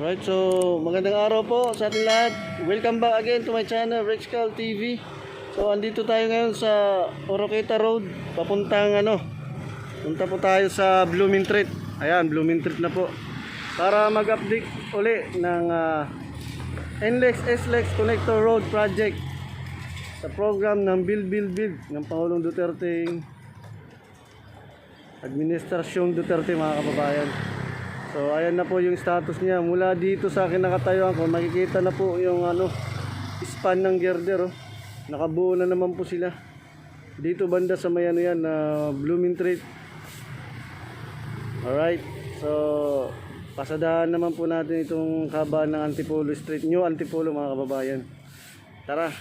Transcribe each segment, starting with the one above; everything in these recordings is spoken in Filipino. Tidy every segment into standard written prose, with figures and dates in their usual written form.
Right, so magandang araw po sa ating lahat. Welcome back again to my channel, Rexcal TV. So andito tayo ngayon sa Oroqueta Road, papuntang punta po tayo sa Blooming Treat. Ayan, Blooming Treat na po. Para mag-update uli ng NLEX-SLEX Connector Road Project sa program ng Build ng Pangulong Duterte, Administrasyong Duterte, mga kababayan. So ayan na po yung status niya. Mula dito sa akin nakatayuan ko, makikita na po yung span ng girder, oh. Nakabuo na naman po sila. Dito banda sa may yan na Blooming Treat. Alright. So pasadahan naman po natin itong kabaan ng Antipolo Street, New Antipolo, mga kababayan. Tara.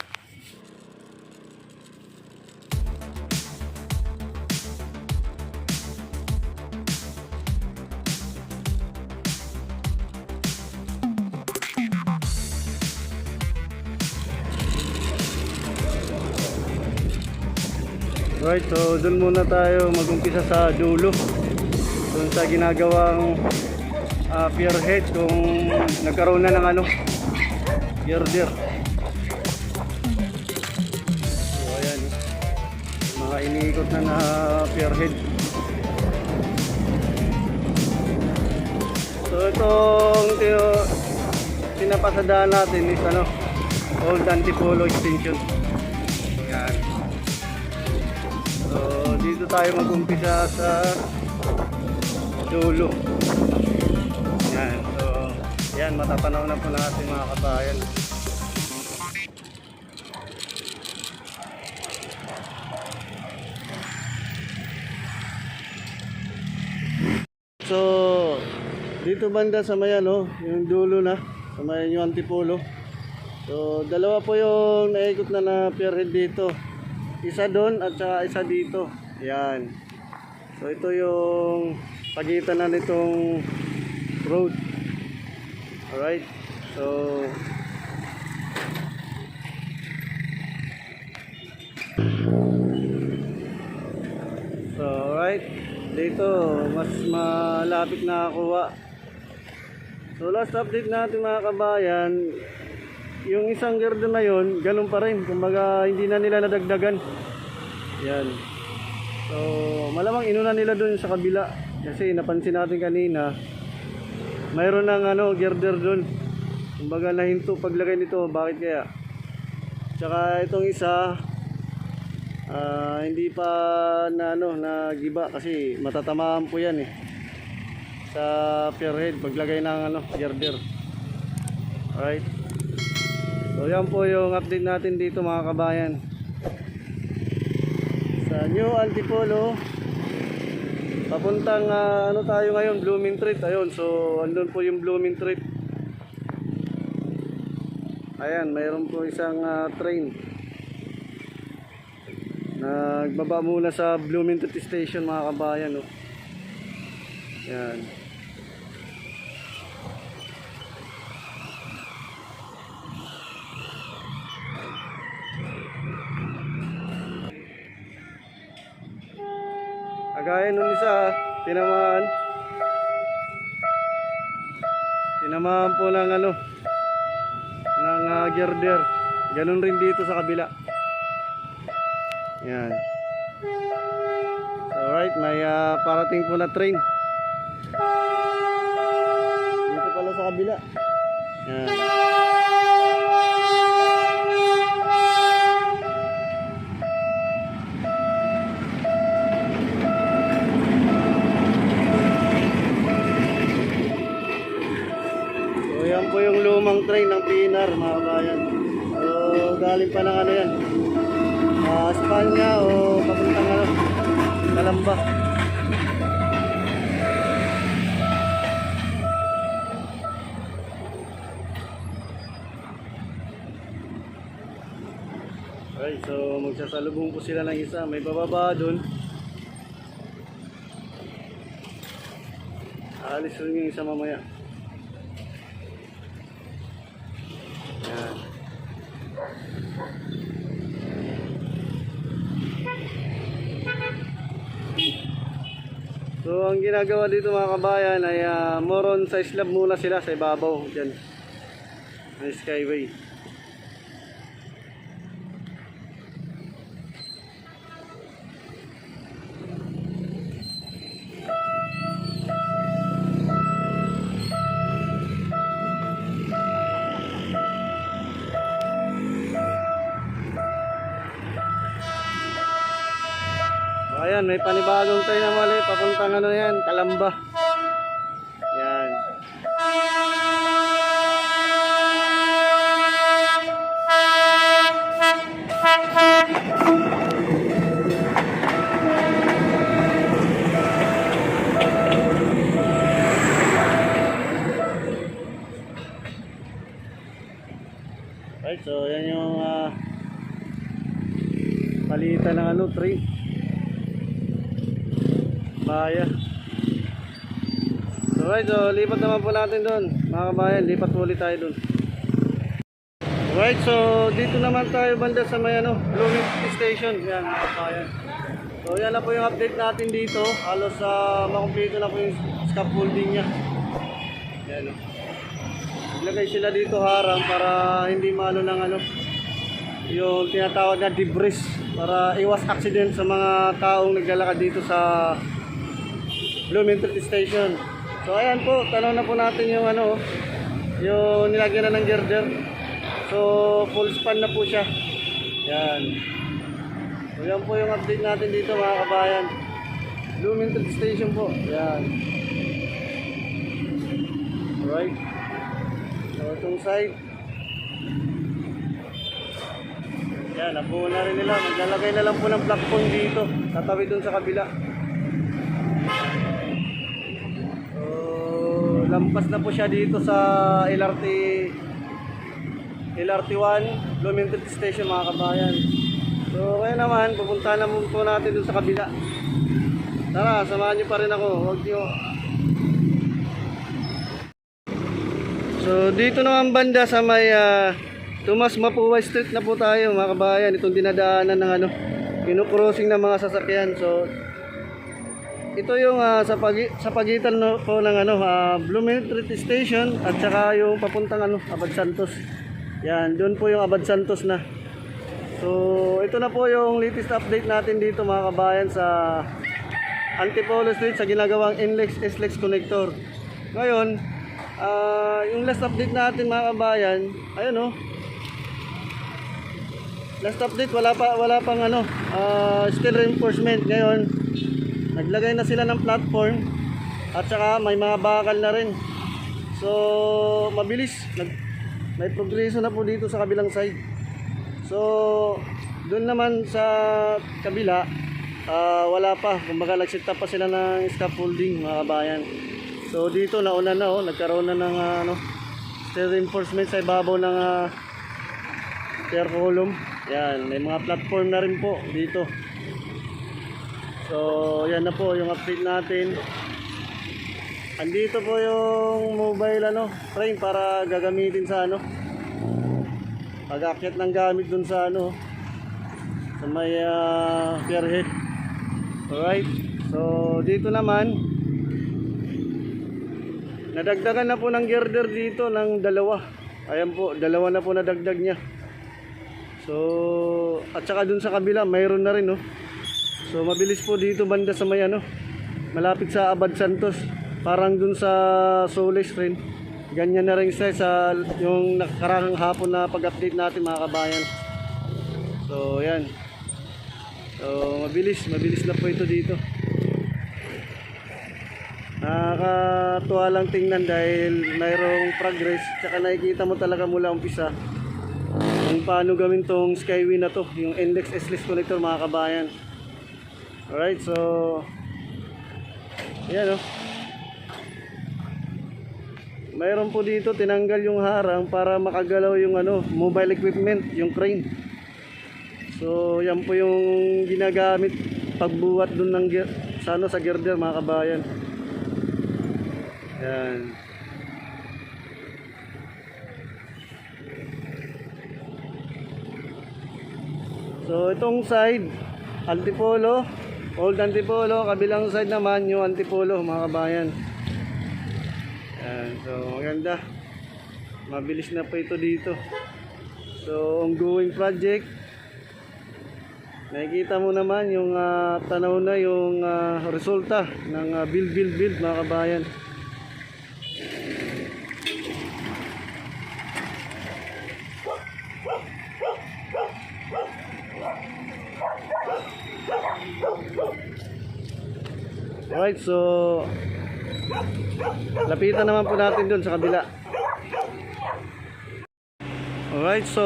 Right, so doon muna tayo mag-umpisa sa dulo. Doon sa ginagawang pierhead, kung nagkaroon na ng girder. So ayan, mga iniikot na pierhead. So itong pinapasadaan natin is Old Antipolo Extension. Yan. So dito tayo mag-umpisa sa dulo. Yan. So yan, matatanaw na po natin, mga kabayan. So dito banda sa may yung dulo na sa may yung Antipolo. So dalawa po yung naikot na pierhead dito. Isa doon at saka isa dito. Yan. So ito yung pagitan na nitong road. Alright. So alright. Dito mas malapit na kuha. So last update natin, mga kabayan, yung isang girder na yon, ganun pa rin. Kumbaga hindi na nila nadagdagan. Yan. So malamang inuna nila doon sa kabila. Kasi napansin natin kanina, mayroon ng girder doon. Kumbaga nahinto paglagay nito. Bakit kaya? Tsaka itong isa, hindi pa nagiba kasi matatamaan po yan sa pierhead paglagay ng girder. Alright. So yan po yung update natin dito, mga kabayan, sa New Antipolo. Papuntang tayo ngayon, Blooming Treat. Ayun, so andun po yung Blooming Treat. Ayan, mayroon po isang train nagbaba muna sa Blooming Treat Station, mga kabayan, Yan. Kagaya nung isa, tinamaan po ng girder. Ganun rin dito sa kabila. Yan. Alright, may parating po na train dito pala sa kabila. Yan. Yan po yung lumang train ng Pinar, mga kabayan. So galing pa ng yan, Espanya o papuntang Calamba. Okay, so magsasalubong po sila ng isa. May bababa doon. Alis rin yung isa mamaya. Yan. So So ang ginagawa dito mga kabayan ay more on sa slab muna sila sa ibabaw dyan. Ang skyway. Ayan, may panibagong tayo na mali. Papuntang ano yan, Kalamba. Yan. Right, so yan yung palitan ng ano, train. Baya. So right, so lipat naman po natin doon mga kabayan, lipat po ulit tayo doon. Right, so dito naman tayo banda sa may ano, Blooming Station. Yan mga kabayan. So yan na po yung update natin dito. Halos makumpleto na po yung scaffolding niya. Yan o. Naglagay sila dito harang para hindi maano ng ano, yung tinatawag na debris, para iwas accident sa mga taong naglalakad dito sa Blooming Station. So ayan po, tanong na po natin yung ano, yung nilagyan na ng girder. So full span na po siya. Yan. So yan po yung update natin dito mga kabayan. Blooming Station po. Yan. Alright. So itong side. Yan, nabuo na rin nila. Maglalagay na lang po ng platform dito. Tatabi dun sa kabila. Lampas na po siya dito sa LRT1 Blooming Station mga kabayan. So kaya naman pupunta na po natin dun sa kabila. Tara, samahan nyo pa rin ako. Huwag nyo. So dito naman banda sa may Tomas Mapua Street na po tayo mga kabayan. Itong dinadaanan ng ano, kinukrossing ng mga sasakyan. So ito yung sa pagitan po ng ano, Blooming Station at saka yung papuntang ano, Abad Santos. Yan, doon po yung Abad Santos na. So ito na po yung latest update natin dito mga kabayan sa Antipolo Street sa ginagawang NLEX-SLEX connector. Ngayon, yung last update natin mga kabayan, ayun oh. Last update wala pang ano, steel reinforcement. Ngayon naglagay na sila ng platform at saka may mga bakal na rin. So mabilis, may progreso na po dito sa kabilang side. So doon naman sa kabila wala pa, kumbaga nag-set up pa sila ng scaffolding mga kabayan. So dito nauna na oh, nagkaroon na ng ano, steel reinforcement sa ibabaw ng pier column. Yan, may mga platform na rin po dito. So yan na po yung update natin. Andito po yung mobile ano, crane para gagamitin sa ano, pag-akyat ng gamit dun sa ano, sa may pierhead. Alright, so dito naman nadagdagan na po ng girder dito ng dalawa. Ayan po, dalawa na po nadagdag niya. So at saka dun sa kabila mayroon na rin oh. So mabilis po dito banda sa may ano, malapit sa Abad Santos. Parang dun sa Solis rin. Ganyan na rin sa yung nakarang hapon na pag-update natin mga kabayan. So yan. So mabilis na po ito dito. Nakakatuwa lang tingnan dahil mayroong progress. Tsaka nakikita mo talaga mula umpisa kung paano gawin tong skyway na to, yung NLEX-SLEX connector mga kabayan. Alright, so yan oh. Mayroon po dito tinanggal yung harang para makagalaw yung ano, mobile equipment, yung crane. So yan po yung ginagamit pagbuhat dun ng sa ano, sa girder mga kabayan. Yan. So itong side Antipolo, Old Antipolo, kabilang side naman yung Antipolo mga kabayan. Yan, so maganda. Mabilis na po ito dito. So ongoing project. Nakikita mo naman yung tanaw na yung resulta ng build mga kabayan. Alright, so lapitan naman po natin dun sa kabila. Alright, so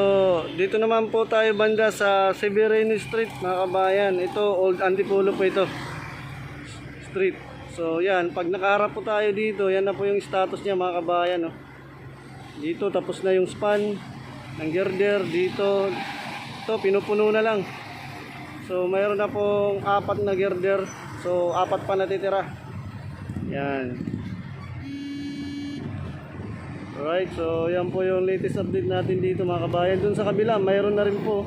dito naman po tayo banda sa Severino Street mga kabayan. Ito, Old Antipolo po ito street. So yan, pag nakaharap po tayo dito, yan na po yung status niya mga kabayan. Oh. Dito tapos na yung span ng girder. Dito, ito pinupuno na lang. So mayroon na pong 4 na girder. So 4 pa natitira. Yan. Alright, so yan po yung latest update natin dito mga kabayan. Dun sa kabila, mayroon na rin po.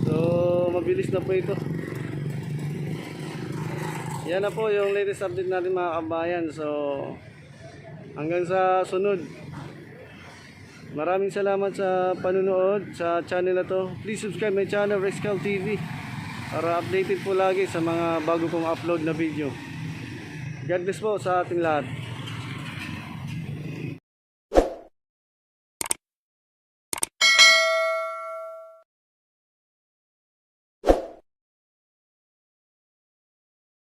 So mabilis na po ito. Yan na po yung latest update natin mga kabayan. So hanggang sa sunod. Maraming salamat sa panunood sa channel na to. Please subscribe my channel, Rexcal TV, para updated po lagi sa mga bago kong upload na video. God bless po sa ating lahat.